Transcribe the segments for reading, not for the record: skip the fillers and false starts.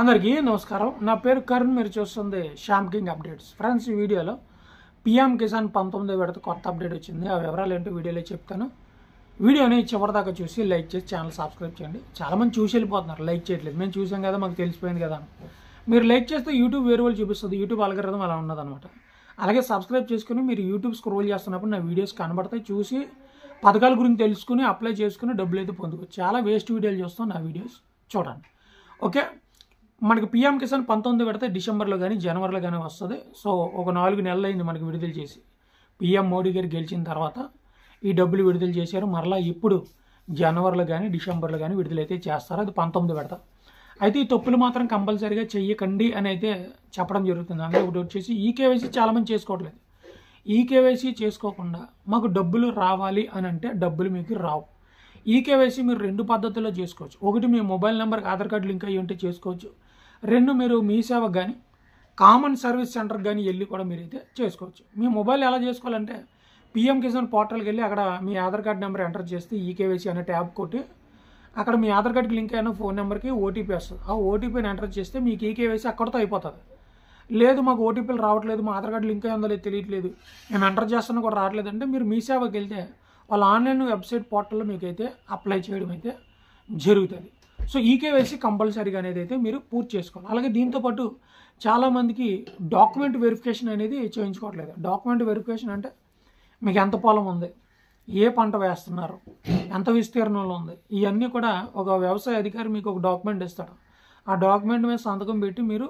అందరికీ నమస్కారం. నా పేరు కరుణ్. మీరు చూస్తుంది శ్యామ్ కింగ్ అప్డేట్స్. ఫ్రెండ్స్, ఈ వీడియోలో పీఎం కిసాన్ 19 విడత కొత్త అప్డేట్ వచ్చింది. ఆ వివరాలు ఏంటో వీడియోలో చెప్తాను. వీడియోని చివరిదాకా చూసి లైక్ చేసి ఛానల్ సబ్స్క్రైబ్ చేయండి. చాలామంది చూసి వెళ్ళిపోతున్నారు, లైక్ చేయట్లేదు. మేము చూసాం కదా, మాకు తెలిసిపోయింది కదా. మీరు లైక్ చేస్తే యూట్యూబ్ వేరే వాళ్ళు చూపిస్తుంది. యూట్యూబ్ అల్గోరిథం అలా ఉన్నదనమాట. అలాగే సబ్స్క్రైబ్ చేసుకుని మీరు యూట్యూబ్ స్క్రోల్ చేస్తున్నప్పుడు నా వీడియోస్ కనబడతాయి. చూసి పథకాల గురించి తెలుసుకుని అప్లై చేసుకుని డబ్బులు అయితే పొందుకోవచ్చు. చాలా వేస్ట్ వీడియోలు చూస్తాం, నా వీడియోస్ చూడండి. ఓకే, మనకి పీఎం కిసాన్ 19 విడత డిసెంబర్లో కానీ జనవరిలో కానీ వస్తుంది. సో ఒక 4 నెలలు అయింది మనకి విడుదల చేసి. పీఎం మోడీ గారు గెలిచిన తర్వాత ఈ డబ్బులు విడుదల చేశారు. మరలా ఇప్పుడు జనవరిలో కానీ డిసెంబర్లో కానీ విడుదలైతే చేస్తారు. అది 19 విడత. అయితే ఈ తప్పులు మాత్రం కంపల్సరీగా చెయ్యకండి అని అయితే చెప్పడం జరుగుతుంది. అందులో ఒకటి వచ్చేసి ఈకేవైసీ చాలామంది చేసుకోవట్లేదు. ఈకేవైసీ చేసుకోకుండా మాకు డబ్బులు రావాలి అని అంటే డబ్బులు మీకు రావు. ఈకేవైసీ మీరు 2 పద్ధతుల్లో చేసుకోవచ్చు. ఒకటి, మీ మొబైల్ నెంబర్కి ఆధార్ కార్డు లింక్ అయ్యి ఉంటే చేసుకోవచ్చు. 2, మీరు మీ సేవకు కానీ కామన్ సర్వీస్ సెంటర్కి కానీ వెళ్ళి కూడా మీరైతే చేసుకోవచ్చు. మీ మొబైల్ ఎలా చేసుకోవాలంటే పీఎం కిసాన్ పోర్టల్కి వెళ్ళి అక్కడ మీ ఆధార్ కార్డు నెంబర్ ఎంటర్ చేస్తే ఈకేవైసీ అనే ట్యాబ్ కొట్టి అక్కడ మీ ఆధార్ కార్డుకి లింక్ అయిన ఫోన్ నెంబర్కి ఓటీపీ వస్తుంది. ఆ ఓటీపీని ఎంటర్ చేస్తే మీకు ఈకేవైసీ అక్కడితో అయిపోతుంది. లేదు, మాకు ఓటీపీలు రావట్లేదు, మా ఆధార్ కార్డు లింక్ అయ్యిందో లేదు తెలియట్లేదు, మేము ఎంటర్ చేస్తున్నా కూడా రావట్లేదు అంటే మీరు మీ సేవకి వెళ్తే వాళ్ళ ఆన్లైన్ వెబ్సైట్ పోర్టల్లో మీకు అయితే అప్లై చేయడం అయితే జరుగుతుంది. సో ఈకేవైసీ కంపల్సరీగా అనేది అయితే మీరు పూర్తి చేసుకోవాలి. అలాగే దీంతోపాటు చాలామందికి డాక్యుమెంట్ వెరిఫికేషన్ అనేది చేయించుకోవట్లేదు. డాక్యుమెంట్ వెరిఫికేషన్ అంటే మీకు ఎంత పొలం ఉంది, ఏ పంట వేస్తున్నారు, ఎంత విస్తీర్ణంలో ఉంది, ఇవన్నీ కూడా ఒక వ్యవసాయ అధికారి మీకు ఒక డాక్యుమెంట్ ఇస్తాడు. ఆ డాక్యుమెంట్ మీద సంతకం పెట్టి మీరు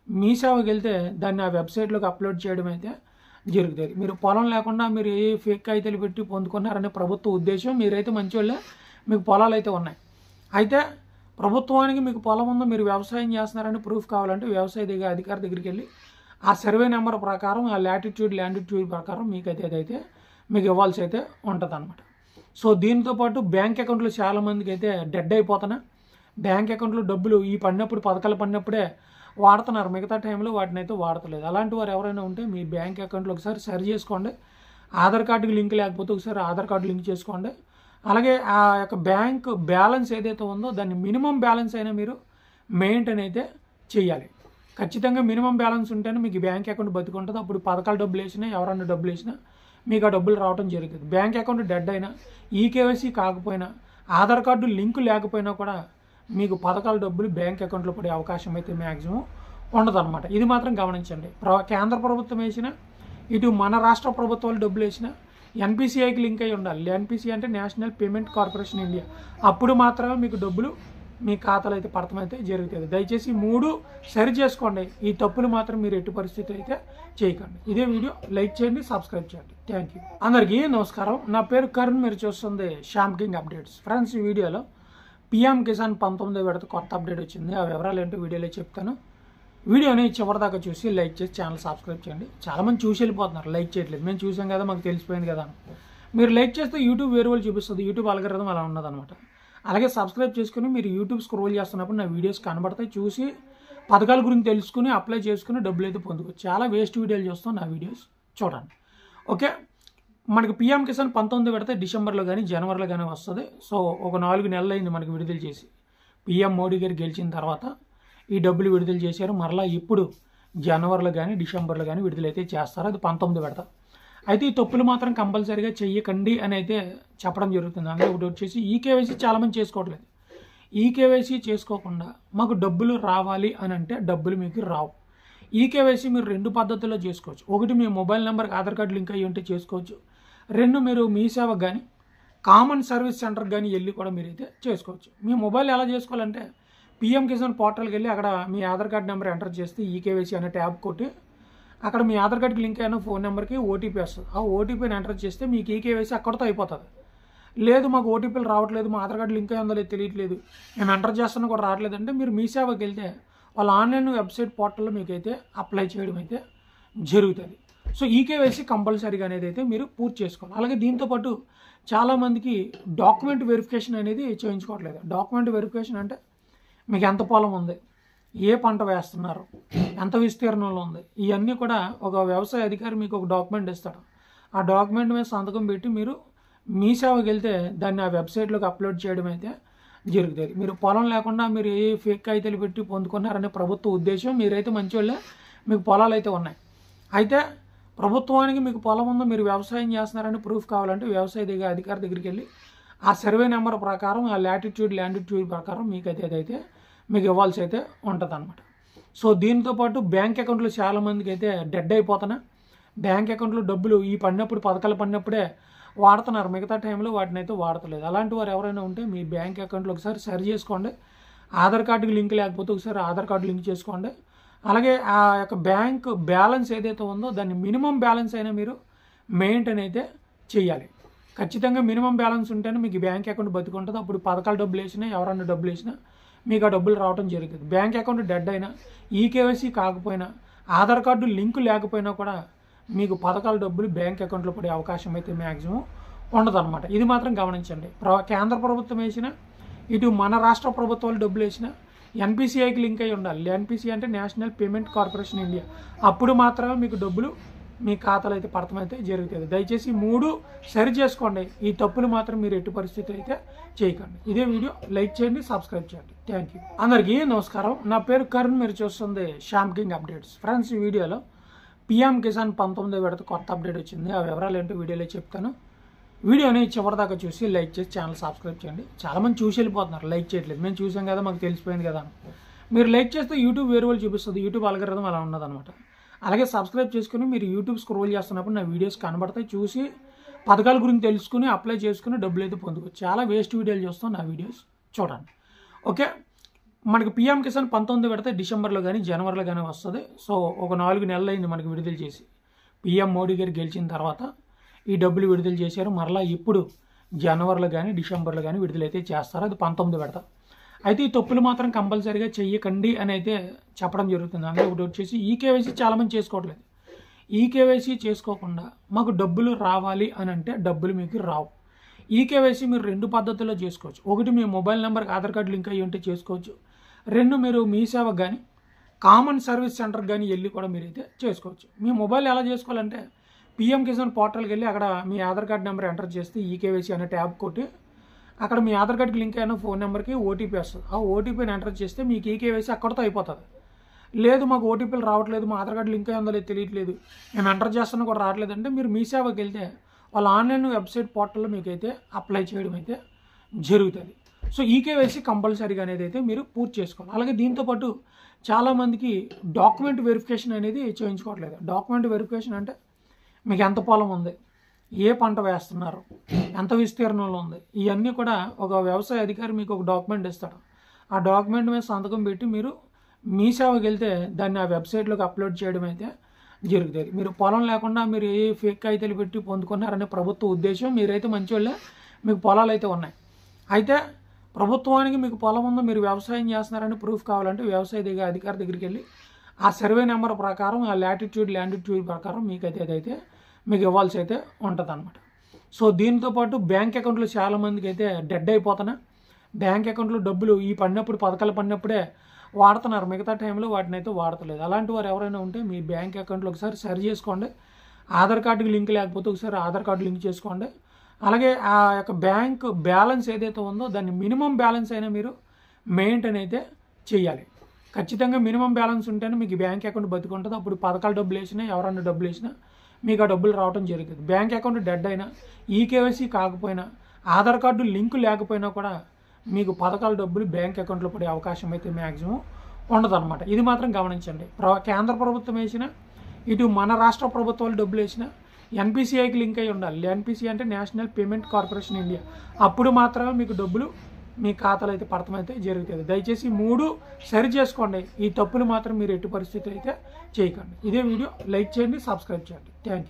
మీ సేవకి వెళ్తే దాన్ని ఆ వెబ్సైట్లోకి అప్లోడ్ చేయడం అయితే జరుగుతుంది. మీరు పొలం లేకుండా మీరు ఏ ఫేక్ కాగితాలు పెట్టి పొందుకున్నారనే ప్రభుత్వ ఉద్దేశం. మీరైతే మంచి వాళ్ళే, మీకు పొలాలు అయితే ఉన్నాయి. అయితే ప్రభుత్వానికి మీకు పొలం ఉందో, మీరు వ్యవసాయం చేస్తున్నారని ప్రూఫ్ కావాలంటే వ్యవసాయ అధికారి దగ్గరికి వెళ్ళి ఆ సర్వే నెంబర్ ప్రకారం, ఆ లాటిట్యూడ్ ల్యాండిట్యూడ్ ప్రకారం మీకు అయితే అదైతే మీకు ఇవ్వాల్సి అయితే ఉంటుంది అనమాట. సో దీంతోపాటు బ్యాంక్ అకౌంట్లు చాలామందికి అయితే డెడ్ అయిపోతున్నాయి. బ్యాంక్ అకౌంట్లో డబ్బులు ఈ పడినప్పుడు, పథకాలు పడినప్పుడే వాడుతున్నారు, మిగతా టైంలో వాటిని అయితే వాడతలేదు. అలాంటి వారు ఎవరైనా ఉంటే మీ బ్యాంక్ అకౌంట్లో ఒకసారి సరి చేసుకోండి. ఆధార్ కార్డుకి లింక్ లేకపోతే ఒకసారి ఆధార్ కార్డు లింక్ చేసుకోండి. అలాగే ఆ యొక్క బ్యాంక్ బ్యాలెన్స్ ఏదైతే ఉందో దాన్ని మినిమం బ్యాలెన్స్ అయినా మీరు మెయింటైన్ అయితే చేయాలి. ఖచ్చితంగా మినిమం బ్యాలెన్స్ ఉంటేనే మీకు బ్యాంక్ అకౌంట్ బతికుంటుంది. అప్పుడు పథకాల డబ్బులు వేసినా, ఎవరన్నా డబ్బులు వేసినా మీకు ఆ డబ్బులు రావడం జరుగుతుంది. బ్యాంక్ అకౌంట్ డెడ్ అయినా, ఈకేవైసీ కాకపోయినా, ఆధార్ కార్డు లింక్ లేకపోయినా కూడా మీకు పథకాల డబ్బులు బ్యాంక్ అకౌంట్లో పడే అవకాశం అయితే మ్యాక్సిమం ఉండదన్నమాట. ఇది మాత్రం గమనించండి. కేంద్ర ప్రభుత్వం వేసినా, ఇటు మన రాష్ట్ర ప్రభుత్వాలు డబ్బులు వేసినా ఎన్పిసిఐకి లింక్ అయి ఉండాలి. ఎన్పిసిఐ అంటే నేషనల్ పేమెంట్ కార్పొరేషన్ ఇండియా. అప్పుడు మాత్రమే మీకు డబ్బులు మీ ఖాతాలో అయితే పడతామైతే జరుగుతుంది. దయచేసి 3 సరి చేసుకోండి. ఈ తప్పులు మాత్రం మీరు ఎట్టి పరిస్థితులు అయితే చేయకండి. ఇదే వీడియో లైక్ చేయండి, సబ్స్క్రైబ్ చేయండి. Thank you. అందరికీ నమస్కారం. నా పేరు కరుణ్. మీరు చూస్తుంది శ్యామ్ కింగ్ అప్డేట్స్. ఫ్రెండ్స్, ఈ వీడియోలో పీఎం కిసాన్ 19 విడత కొత్త అప్డేట్ వచ్చింది. ఆ వివరాలు ఏంటో వీడియోలో చెప్తాను. వీడియోని చివరిదాకా చూసి లైక్ చేసి ఛానల్ సబ్స్క్రైబ్ చేయండి. చాలామంది చూసి వెళ్ళిపోతున్నారు, లైక్ చేయట్లేదు. మేము చూసాం కదా, మాకు తెలిసిపోయింది కదా. మీరు లైక్ చేస్తే యూట్యూబ్ వేరే వాళ్ళు చూపిస్తుంది. యూట్యూబ్ అల్గోరిథం అలా ఉన్నదనమాట. అలాగే సబ్స్క్రైబ్ చేసుకుని మీరు యూట్యూబ్ స్క్రోల్ చేస్తున్నప్పుడు నా వీడియోస్ కనబడతాయి. చూసి పథకాల గురించి తెలుసుకుని అప్లై చేసుకుని డబ్బులు అయితే పొందుకోవచ్చు. చాలా వేస్ట్ వీడియోలు చూస్తాం, నా వీడియోస్ చూడండి. ఓకే, మనకి పీఎం కిసాన్ 19 విడత డిసెంబర్లో కానీ జనవరిలో కానీ వస్తుంది. సో ఒక 4 నెలలు అయింది మనకి విడుదల చేసి. పీఎం మోడీ గారు గెలిచిన తర్వాత ఈ డబ్బులు విడుదల చేశారు. మరలా ఇప్పుడు జనవరిలో కానీ డిసెంబర్లో కానీ విడుదలైతే చేస్తారు. అది 19 విడత. అయితే ఈ తప్పులు మాత్రం కంపల్సరీగా చెయ్యకండి అని అయితే చెప్పడం జరుగుతుంది. అందులో ఒకటి వచ్చేసి ఈకేవైసీ చాలామంది చేసుకోవట్లేదు. ఈకేవైసీ చేసుకోకుండా మాకు డబ్బులు రావాలి అని అంటే డబ్బులు మీకు రావు. ఈకేవైసీ మీరు 2 పద్ధతుల్లో చేసుకోవచ్చు. ఒకటి, మీ మొబైల్ నెంబర్కి ఆధార్ కార్డు లింక్ అయ్యి ఉంటే చేసుకోవచ్చు. 2, మీరు మీ సేవకు కానీ కామన్ సర్వీస్ సెంటర్కి కానీ వెళ్ళి కూడా మీరైతే చేసుకోవచ్చు. మీ మొబైల్ ఎలా చేసుకోవాలంటే పీఎం కిసాన్ పోర్టల్కి వెళ్ళి అక్కడ మీ ఆధార్ కార్డు నెంబర్ ఎంటర్ చేస్తే ఈకేవైసీ అనే ట్యాబ్ కొట్టి అక్కడ మీ ఆధార్ కార్డుకి లింక్ అయిన ఫోన్ నెంబర్కి ఓటీపీ వస్తుంది. ఆ ఓటీపీని ఎంటర్ చేస్తే మీకు ఈకేవైసీ అక్కడితో అయిపోతుంది. లేదు, మాకు ఓటీపీలు రావట్లేదు, మా ఆధార్ కార్డు లింక్ అయ్యిందో లేదు తెలియట్లేదు, మేము ఎంటర్ చేస్తున్నా కూడా రావట్లేదు అంటే మీరు మీ సేవకి వెళ్తే వాళ్ళ ఆన్లైన్ వెబ్సైట్ పోర్టల్లో మీకు అయితే అప్లై చేయడం అయితే జరుగుతుంది. సో ఈకేవైసీ కంపల్సరీగా అనేది అయితే మీరు పూర్తి చేసుకోవాలి. అలాగే దీంతోపాటు చాలామందికి డాక్యుమెంట్ వెరిఫికేషన్ అనేది చేయించుకోవట్లేదు. డాక్యుమెంట్ వెరిఫికేషన్ అంటే మీకు ఎంత పొలం ఉంది, ఏ పంట వేస్తున్నారు, ఎంత విస్తీర్ణంలో ఉంది, ఇవన్నీ కూడా ఒక వ్యవసాయ అధికారి మీకు ఒక డాక్యుమెంట్ ఇస్తాడు. ఆ డాక్యుమెంట్ మీద సంతకం పెట్టి మీరు మీ సేవకి వెళ్తే దాన్ని ఆ వెబ్సైట్లోకి అప్లోడ్ చేయడం అయితే జరుగుతుంది. మీరు పొలం లేకుండా మీరు ఏ ఫేక్ కాగితాలు పెట్టి పొందుకున్నారనే ప్రభుత్వ ఉద్దేశం. మీరైతే మంచోళ్ళే, మీకు పొలాలు అయితే ఉన్నాయి. అయితే ప్రభుత్వానికి మీకు పొలం ఉందో, మీరు వ్యవసాయం చేస్తున్నారని ప్రూఫ్ కావాలంటే వ్యవసాయ అధికారి దగ్గరికి వెళ్ళి ఆ సర్వే నెంబర్ ప్రకారం, ఆ లాటిట్యూడ్ ల్యాండిట్యూడ్ ప్రకారం మీకు అయితే మీకు ఇవ్వాల్సి అయితే ఉంటుంది అనమాట. సో దీంతోపాటు బ్యాంక్ అకౌంట్లు చాలామందికి అయితే డెడ్ అయిపోతున్నాయి. బ్యాంక్ అకౌంట్లో డబ్బులు ఈ పడినప్పుడు, పథకాలు పడినప్పుడే వాడుతున్నారు, మిగతా టైంలో వాటిని అయితే వాడతలేదు. అలాంటి వారు ఎవరైనా ఉంటే మీ బ్యాంక్ అకౌంట్లో ఒకసారి సరి చేసుకోండి. ఆధార్ కార్డుకి లింక్ లేకపోతే ఒకసారి ఆధార్ కార్డు లింక్ చేసుకోండి. అలాగే ఆ యొక్క బ్యాంక్ బ్యాలెన్స్ ఏదైతే ఉందో దాన్ని మినిమం బ్యాలెన్స్ అయినా మీరు మెయింటైన్ అయితే చేయాలి. ఖచ్చితంగా మినిమం బ్యాలెన్స్ ఉంటేనే మీకు బ్యాంక్ అకౌంట్ బతికుంటుంది. అప్పుడు పథకాలు డబ్బులు వేసినా, ఎవరన్నా డబ్బులు వేసినా మీకు ఆ డబ్బులు రావడం జరుగుతుంది. బ్యాంక్ అకౌంట్ డెడ్ అయినా, ఈకేవైసీ కాకపోయినా, ఆధార్ కార్డు లింక్ లేకపోయినా కూడా మీకు పథకాల డబ్బులు బ్యాంక్ అకౌంట్లో పడే అవకాశం అయితే మ్యాక్సిమం ఉండదన్నమాట. ఇది మాత్రం గమనించండి. కేంద్ర ప్రభుత్వం వేసిన, ఇటు మన రాష్ట్ర ప్రభుత్వాలు డబ్బులు వేసిన ఎన్పిసిఐకి లింక్ అయి ఉండాలి. ఎన్పిసిఐ అంటే నేషనల్ పేమెంట్ కార్పొరేషన్ ఇండియా. అప్పుడు మాత్రమే మీకు డబ్బులు మీ ఖాతాలు అయితే పడటమైతే జరుగుతుంది. దయచేసి 3 సరి చేసుకోండి. ఈ తప్పులు మాత్రం మీరు ఎట్టి పరిస్థితులు అయితే చేయకండి. ఇదే వీడియో లైక్ చేయండి, సబ్స్క్రైబ్ చేయండి. Thank you. అందరికీ నమస్కారం. నా పేరు కరుణ్, మీరు చూస్తుంది శ్యామ్ కింగ్ అప్డేట్స్. ఫ్రెండ్స్, ఈ వీడియోలో పిఎం కిసాన్ 19వ విడత కొత్త అప్డేట్ వచ్చింది. ఆ వివరాలు ఏంటో వీడియోలో చెప్తాను. వీడియోని చివరిదాకా చూసి లైక్ చేసి ఛానల్ సబ్స్క్రైబ్ చేయండి. చాలామంది చూసి వెళ్ళిపోతున్నారు, లైక్ చేయట్లేదు. మేము చూసాం కదా, మాకు తెలిసిపోయింది కదా. మీరు లైక్ చేస్తే యూట్యూబ్ వేరే వాళ్ళు చూపిస్తుంది. యూట్యూబ్ అల్గోరిథం అలా ఉన్నదనమాట. అలాగే సబ్స్క్రైబ్ చేసుకుని మీరు యూట్యూబ్ స్క్రోల్ చేస్తున్నప్పుడు నా వీడియోస్ కనబడతాయి. చూసి పథకాల గురించి తెలుసుకుని అప్లై చేసుకుని డబ్బులు అయితే పొందుకోవచ్చు. చాలా వేస్ట్ వీడియోలు చూస్తాం, నా వీడియోస్ చూడండి. ఓకే, మనకి పిఎం కిసాన్ 19 విడత డిసెంబర్లో కానీ జనవరిలో కానీ వస్తుంది. సో ఒక 4 నెలలు అయింది మనకి విడుదల చేసి. పిఎం మోడీ గారు గెలిచిన తర్వాత ఈ డబ్బులు విడుదల చేశారు. మరలా ఇప్పుడు జనవరిలో కానీ డిసెంబర్లో కానీ విడుదలైతే చేస్తారు. అది 19 విడత. అయితే ఈ తప్పులు మాత్రం కంపల్సరీగా చెయ్యకండి అని అయితే చెప్పడం జరుగుతుంది. అందులో ఒకటి వచ్చేసి ఈకేవైసీ చాలామంది చేసుకోవట్లేదు. ఈకేవైసీ చేసుకోకుండా మాకు డబ్బులు రావాలి అని అంటే డబ్బులు మీకు రావు. ఈకేవైసీ మీరు 2 పద్ధతుల్లో చేసుకోవచ్చు. ఒకటి, మీ మొబైల్ నెంబర్కి ఆధార్ కార్డు లింక్ అయ్యి ఉంటే చేసుకోవచ్చు. 2, మీరు మీ సేవకు కానీ కామన్ సర్వీస్ సెంటర్కి కానీ వెళ్ళి కూడా మీరైతే చేసుకోవచ్చు. మీ మొబైల్ ఎలా చేసుకోవాలంటే పిఎం కిసాన్ పోర్టల్కి వెళ్ళి అక్కడ మీ ఆధార్ కార్డు నెంబర్ ఎంటర్ చేస్తే ఈకేవైసీ అనే ట్యాబ్ కొట్టి అక్కడ మీ ఆధార్ కార్డుకి లింక్ అయిన ఫోన్ నెంబర్కి ఓటీపీ వస్తుంది. ఆ ఓటీపీని ఎంటర్ చేస్తే మీకు ఈకేవైసీ అక్కడితో అయిపోతుంది. లేదు మాకు ఓటీపీలు రావట్లేదు, మా ఆధార్ కార్డు లింక్ అయ్యిందో లేదు తెలియట్లేదు, మేము ఎంటర్ చేస్తున్నా కూడా రావట్లేదు అంటే మీరు మీ సేవకి వెళ్తే వాళ్ళ ఆన్లైన్ వెబ్సైట్ పోర్టల్లో మీకైతే అప్లై చేయడం అయితే జరుగుతుంది. సో ఈకేవైసీ కంపల్సరీగా అనేది అయితే మీరు పూర్తి చేసుకోవాలి. అలాగే దీంతోపాటు చాలామందికి డాక్యుమెంట్ వెరిఫికేషన్ అనేది చేయించుకోవట్లేదు. డాక్యుమెంట్ వెరిఫికేషన్ అంటే మీకు ఎంత పొలం ఉంది, ఏ పంట వేస్తున్నారు, ఎంత విస్తీర్ణంలో ఉంది, ఇవన్నీ కూడా ఒక వ్యవసాయ అధికారి మీకు ఒక డాక్యుమెంట్ ఇస్తాడు. ఆ డాక్యుమెంట్ మీద సంతకం పెట్టి మీరు మీ సేవకి వెళ్తే దాన్ని ఆ వెబ్సైట్లోకి అప్లోడ్ చేయడం అయితే జరుగుతుంది. మీరు పొలం లేకుండా మీరు ఏ ఫేక్ కాగితాలు పెట్టి పొందుకున్నారనే ప్రభుత్వ ఉద్దేశం. మీరైతే మంచోళ్ళే, మీకు పొలాలు అయితే ఉన్నాయి. అయితే ప్రభుత్వానికి మీకు పొలం ఉందో, మీరు వ్యవసాయం చేస్తున్నారని ప్రూఫ్ కావాలంటే వ్యవసాయ అధికారి దగ్గరికి వెళ్ళి ఆ సర్వే నెంబర్ ప్రకారం, ఆ లాటిట్యూడ్ ల్యాండిట్యూడ్ ప్రకారం మీకు అయితే మీకు ఇవ్వాల్సి అయితే ఉంటుంది అనమాట. సో దీంతోపాటు బ్యాంక్ అకౌంట్లు చాలామందికి అయితే డెడ్ అయిపోతున్నాయి. బ్యాంక్ అకౌంట్లో డబ్బులు ఈ పడినప్పుడు, పథకాలు పడినప్పుడే వాడుతున్నారు, మిగతా టైంలో వాటిని అయితే వాడతలేదు. అలాంటి వారు ఎవరైనా ఉంటే మీ బ్యాంక్ అకౌంట్లో ఒకసారి సరి చేసుకోండి. ఆధార్ కార్డుకి లింక్ లేకపోతే ఒకసారి ఆధార్ కార్డు లింక్ చేసుకోండి. అలాగే ఆ యొక్క బ్యాంక్ బ్యాలెన్స్ ఏదైతే ఉందో దాన్ని మినిమం బ్యాలెన్స్ అయినా మీరు మెయింటైన్ అయితే చేయాలి. ఖచ్చితంగా మినిమం బ్యాలెన్స్ ఉంటేనే మీకు బ్యాంక్ అకౌంట్ బతికుంటుంది. అప్పుడు పథకాల డబ్బులు వేసినా, ఎవరన్నా డబ్బులు వేసినా మీకు ఆ డబ్బులు రావడం జరుగుతుంది. బ్యాంక్ అకౌంట్ డెడ్ అయినా, ఈకేవైసీ కాకపోయినా, ఆధార్ కార్డు లింక్ లేకపోయినా కూడా మీకు పథకాల డబ్బులు బ్యాంక్ అకౌంట్లో పడే అవకాశం అయితే మ్యాక్సిమం ఉండదన్నమాట. ఇది మాత్రం గమనించండి. కేంద్ర ప్రభుత్వం వేసిన, ఇటు మన రాష్ట్ర ప్రభుత్వాలు డబ్బులు వేసినా ఎన్పిసిఐకి లింక్ అయి ఉండాలి. ఎన్పిసిఐ అంటే నేషనల్ పేమెంట్ కార్పొరేషన్ ఇండియా. అప్పుడు మాత్రమే మీకు డబ్బులు మీ ఖాతాలు అయితే పడటమైతే జరుగుతుంది. దయచేసి 3 సరి చేసుకోండి. ఈ తప్పులు మాత్రం మీరు ఎట్టి పరిస్థితులు అయితే చేయకండి. ఇదే వీడియో లైక్ చేయండి, సబ్స్క్రైబ్ చేయండి. Thank you.